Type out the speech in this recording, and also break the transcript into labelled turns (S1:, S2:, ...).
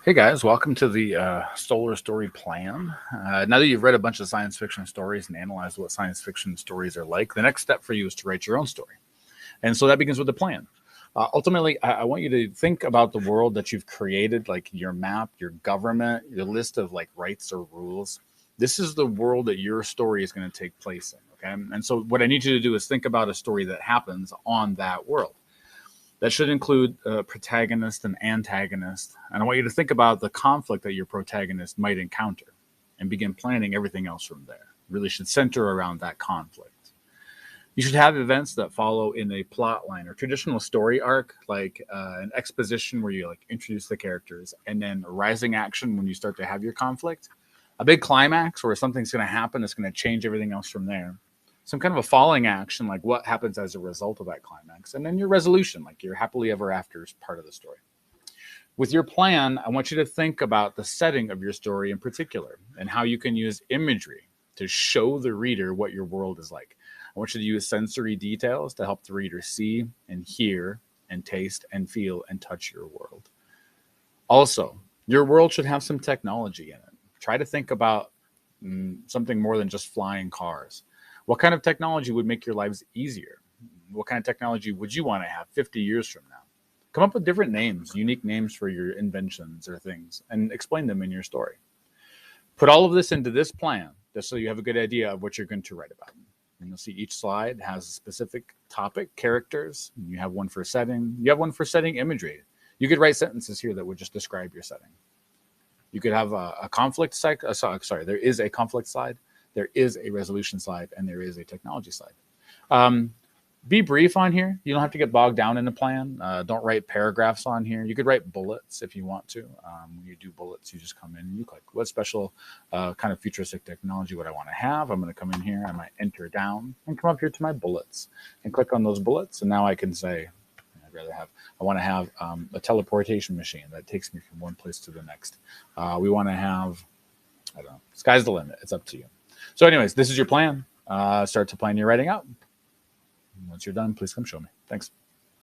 S1: Hey guys, welcome to the Solar Story Plan. Now that you've read a bunch of science fiction stories and analyzed what science fiction stories are like, the next step for you is to write your own story. And so that begins with the plan. Ultimately, I want you to think about the world that you've created, like your map, your government, your list of like rights or rules. This is the world that your story is going to take place in. Okay. And so what I need you to do is think about a story that happens on that world. That should include a protagonist and antagonist. And I want you to think about the conflict that your protagonist might encounter and begin planning everything else from there. Really should center around that conflict. You should have events that follow in a plot line or traditional story arc, like an exposition where you like introduce the characters, and then rising action when you start to have your conflict. A big climax where something's going to happen that's going to change everything else from there. Some kind of a falling action, like what happens as a result of that climax, and then your resolution, like your happily ever after is part of the story. With your plan, I want you to think about the setting of your story in particular and how you can use imagery to show the reader what your world is like. I want you to use sensory details to help the reader see and hear and taste and feel and touch your world. Also, your world should have some technology in it. Try to think about something more than just flying cars. What kind of technology would make your lives easier? What kind of technology would you want to have 50 years from now? Come up with different names, unique names for your inventions or things, and explain them in your story. Put all of this into this plan just so you have a good idea of what you're going to write about. And you'll see each slide has a specific topic, characters. You have one for setting. You have one for setting imagery. You could write sentences here that would just describe your setting. You could have a conflict side. There is a conflict slide, there is a resolution slide, and there is a technology slide. Be brief on here. You don't have to get bogged down in the plan. Don't write paragraphs on here. You could write bullets if you want to. When you do bullets, you just come in and you click what special kind of futuristic technology would I want to have. I'm going to come in here. I might enter down and come up here to my bullets and click on those bullets. And now I can say, I want to have a teleportation machine that takes me from one place to the next. We want to have, I don't know, sky's the limit. It's up to you. So anyways, this is your plan. Start to plan your writing out. Once you're done, please come show me. Thanks.